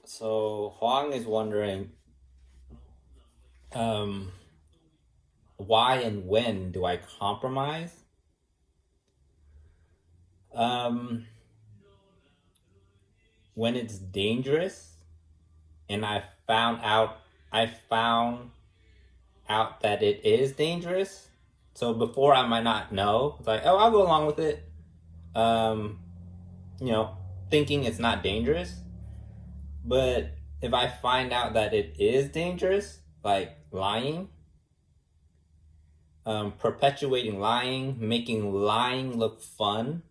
So Huang is wondering, um, why and when do I compromise? Um, when it's dangerous, and I found out that it is dangerous. So before I might not know. It's like, oh, I'll go along with it. Um, you know, thinking it's not dangerous. But if I find out that it is dangerous, like lying, perpetuating lying, making lying look fun,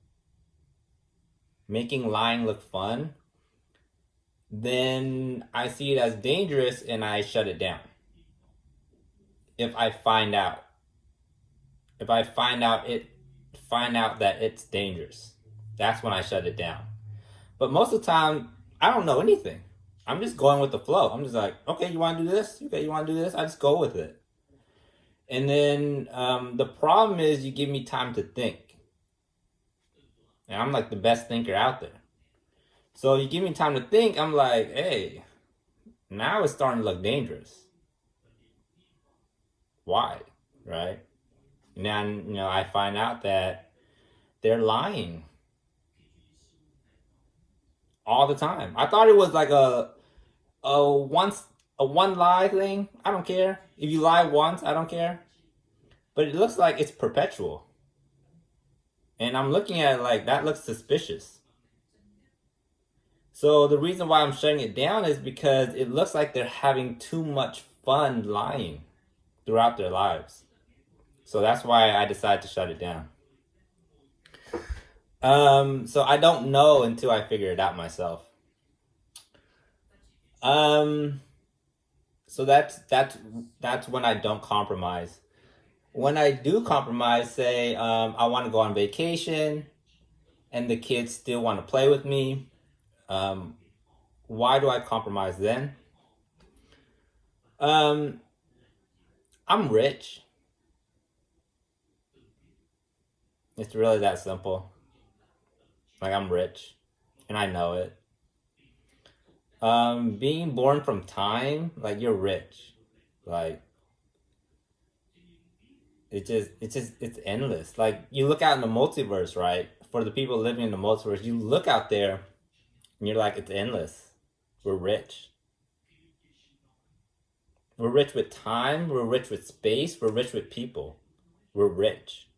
then I see it as dangerous and I shut it down. If I find out, if I find out that it's dangerous, that's when I shut it down. But most of the time, I don't know anything. I'm just going with the flow. I'm just like, okay, you want to do this? Okay, you want to do this? I just go with it. And then the problem is, you give me time to think, and I'm like the best thinker out there. So you give me time to think. I'm like, hey, now it's starting to look dangerous. Why? Right? And then, I find out that they're lying all the time. I thought it was like a one lie thing. I don't care. If you lie once, I don't care. But it looks like it's perpetual. And I'm looking at it like that looks suspicious. So the reason why I'm shutting it down is because it looks like they're having too much fun lying throughout their lives. So that's why I decided to shut it down. So I don't know until I figure it out myself. Um, so that's when I don't compromise. When I do compromise, say I want to go on vacation, and the kids still want to play with me. Um, why do I compromise then? Um, I'm rich. It's really that simple. Like, I'm rich, and I know it. Being born from time, like, you're rich. Like, it's endless. Like, you look out in the multiverse, right? For the people living in the multiverse, you look out there and you're like, it's endless. We're rich. We're rich with time, we're rich with space, we're rich with people. We're rich.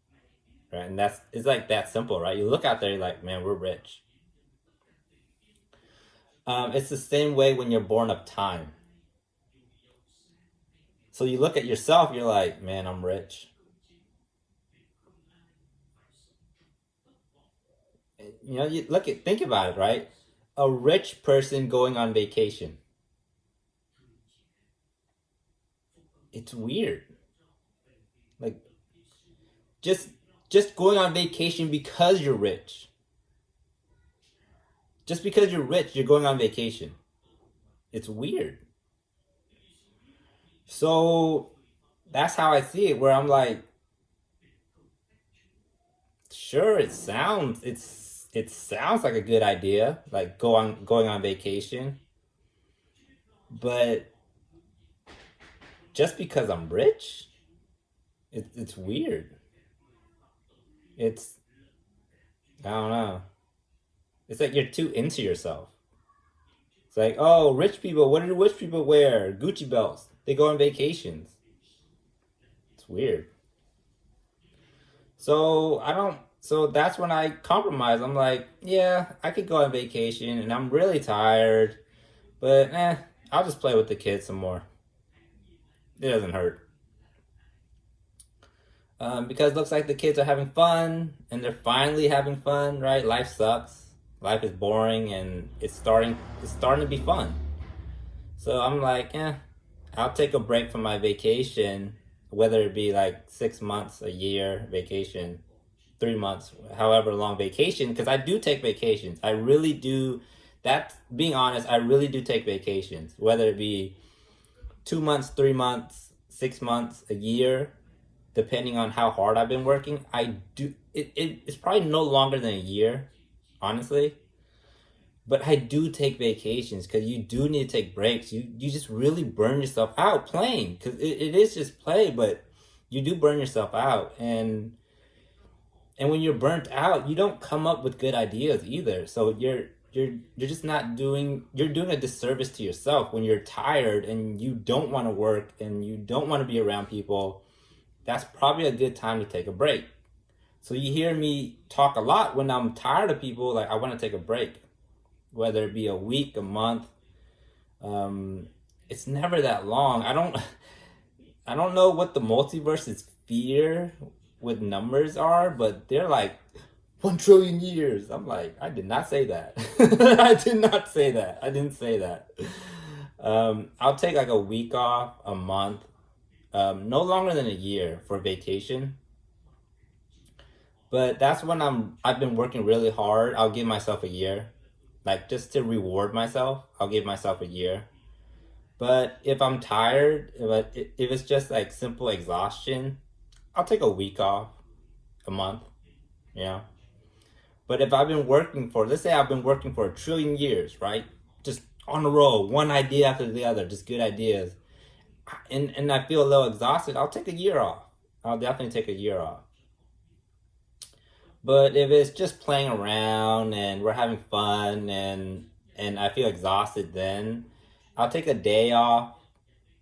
Right? And it's like that simple, right? You look out there, you're like, man, we're rich. It's the same way when you're born of time. So you look at yourself, you're like, man, I'm rich. You think about it, right? A rich person going on vacation. It's weird. Like, just just going on vacation because you're rich. Just because you're rich, you're going on vacation. It's weird. So that's how I see it. Where I'm like, sure, it sounds like a good idea, like going on vacation, but just because I'm rich, it's weird. It's I don't know. It's like you're too into yourself. It's like, oh, rich people. What do rich people wear? Gucci belts. They go on vacations. It's weird. So I don't. So that's when I compromise. I'm like, yeah, I could go on vacation, and I'm really tired, but I'll just play with the kids some more. It doesn't hurt. Because it looks like the kids are having fun, and they're finally having fun. Right? Life sucks. Life is boring, and it's starting to be fun. So I'm like, I'll take a break from my vacation, whether it be like 6 months, a year vacation, 3 months, however long vacation, because I do take vacations. I really do. That being honest, I really do take vacations, whether it be 2 months, 3 months, 6 months, a year, depending on how hard I've been working. I do. It's probably no longer than a year, honestly. But I do take vacations because you do need to take breaks. You just really burn yourself out playing, because it is just play, but you do burn yourself out. And when you're burnt out, you don't come up with good ideas either. So you're just not doing, you're doing a disservice to yourself when you're tired and you don't want to work and you don't want to be around people. That's probably a good time to take a break. So you hear me talk a lot when I'm tired of people, like I want to take a break, whether it be a week, a month. It's never that long. I don't know what the multiverse's fear with numbers are, but they're like 1 trillion years. I'm like, I did not say that. I did not say that. I didn't say that. I'll take like a week off, a month, no longer than a year for vacation. But that's when I've been working really hard. I'll give myself a year, like just to reward myself. I'll give myself a year. But if I'm tired, if it's just like simple exhaustion, I'll take a week off, a month, you know. But if I've been working for, let's say I've been working for 1 trillion years, right? Just on a roll, one idea after the other, just good ideas. And I feel a little exhausted, I'll take a year off. I'll definitely take a year off. But if it's just playing around and we're having fun and I feel exhausted, then I'll take a day off.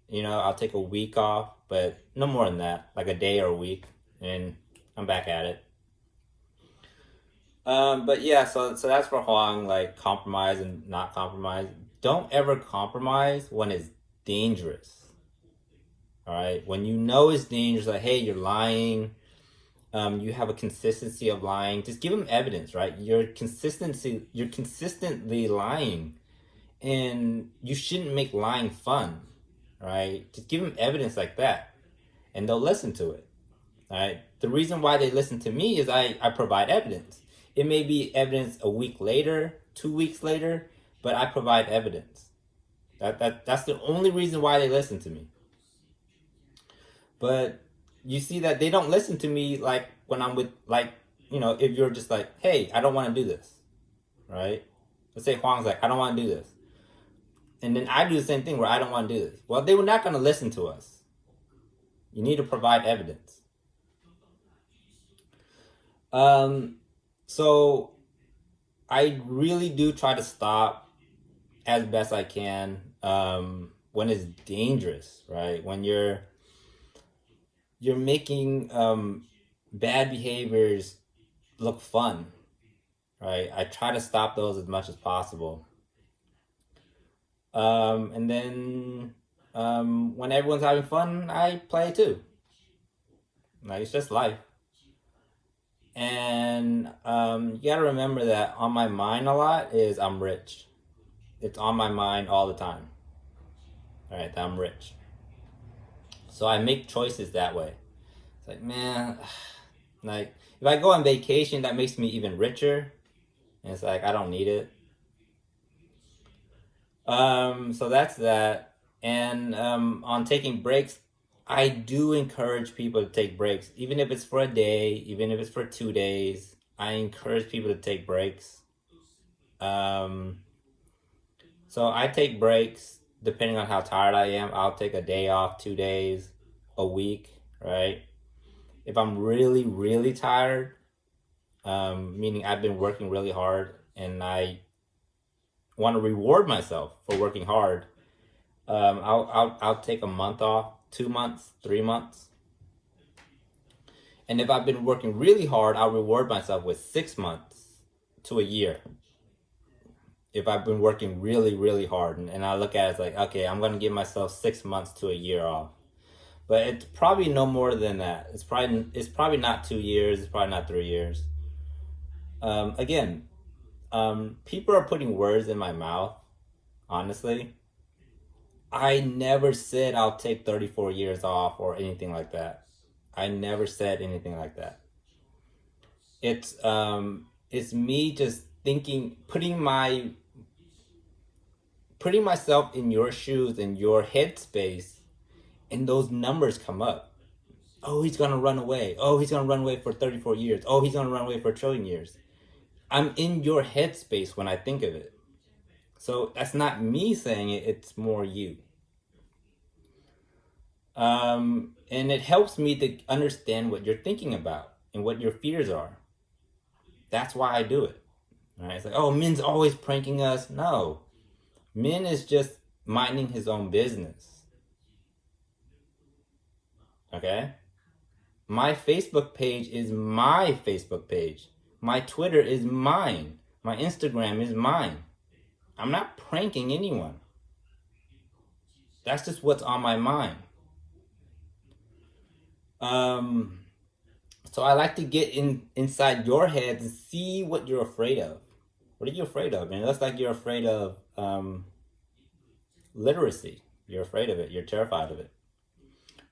You know, I'll take a week off, but no more than that, like a day or a week, and I'm back at it. But yeah, so that's for Huang, like compromise and not compromise. Don't ever compromise when it's dangerous. All right, when you know it's dangerous, like hey, you're lying. You have a consistency of lying. Just give them evidence, right? You're consistently lying, and you shouldn't make lying fun, right? Just give them evidence like that, and they'll listen to it. All right. The reason why they listen to me is I provide evidence. It may be evidence a week later, 2 weeks later, but I provide evidence. That's the only reason why they listen to me. But you see that they don't listen to me like when I'm with, like, you know, if you're just like, hey, I don't want to do this, right? Let's say Huang's like, I don't want to do this. And then I do the same thing where I don't want to do this. Well, they were not going to listen to us. You need to provide evidence. So I really do try to stop as best I can when it's dangerous, right? When you're making bad behaviors look fun, right? I try to stop those as much as possible. And then when everyone's having fun, I play too. Like it's just life. And you gotta remember that on my mind a lot is I'm rich. It's on my mind all the time. All right, that I'm rich. So I make choices that way. It's like, man, like if I go on vacation, that makes me even richer. And it's like I don't need it. So that's that. And on taking breaks, I do encourage people to take breaks, even if it's for a day, even if it's for 2 days. I encourage people to take breaks. Um, so I take breaks depending on how tired I am. I'll take a day off, 2 days, a week, right? If I'm really, really tired, meaning I've been working really hard and I want to reward myself for working hard, I'll take a month off, 2 months, 3 months. And if I've been working really hard, I'll reward myself with 6 months to a year. If I've been working really, really hard, and I look at it as like, okay, I'm gonna give myself 6 months to a year off. But it's probably no more than that. It's probably not 2 years. It's probably not 3 years. Again, people are putting words in my mouth. Honestly, I never said I'll take 34 years off or anything like that. I never said anything like that. It's me just thinking, putting myself in your shoes, in your headspace, and those numbers come up. Oh, he's gonna run away. Oh, he's gonna run away for 34 years. Oh, he's gonna run away for 1 trillion years. I'm in your headspace when I think of it. So that's not me saying it, it's more you. And it helps me to understand what you're thinking about and what your fears are. That's why I do it. Right? It's like, oh, Min's always pranking us. No, Min is just minding his own business. Okay? My Facebook page is my Facebook page. My Twitter is mine. My Instagram is mine. I'm not pranking anyone. That's just what's on my mind. So I like to get inside your head and see what you're afraid of. What are you afraid of? And it looks like you're afraid of literacy. You're afraid of it. You're terrified of it.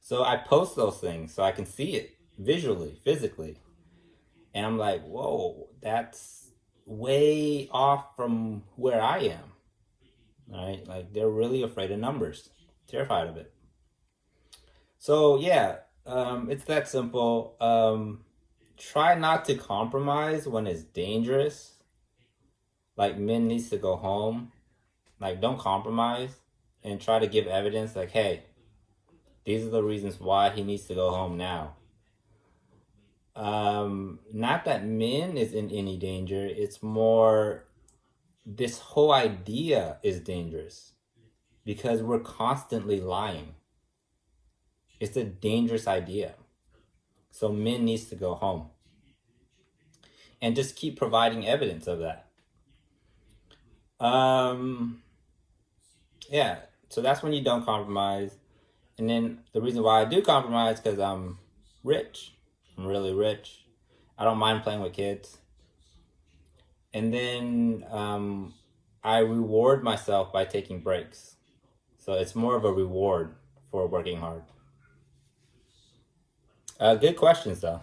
So I post those things so I can see it visually, physically. And I'm like, whoa, that's way off from where I am. Right? Like they're really afraid of numbers, terrified of it. So yeah, it's that simple. Try not to compromise when it's dangerous. Like Min needs to go home. Like don't compromise and try to give evidence like, hey, these are the reasons why he needs to go home now. Not that Min is in any danger. It's more this whole idea is dangerous because we're constantly lying. It's a dangerous idea. So Min needs to go home. And just keep providing evidence of that. Yeah, so that's when you don't compromise. And then the reason why I do compromise is because I'm rich. I'm really rich. I don't mind playing with kids. And then I reward myself by taking breaks. So it's more of a reward for working hard. Good questions, though.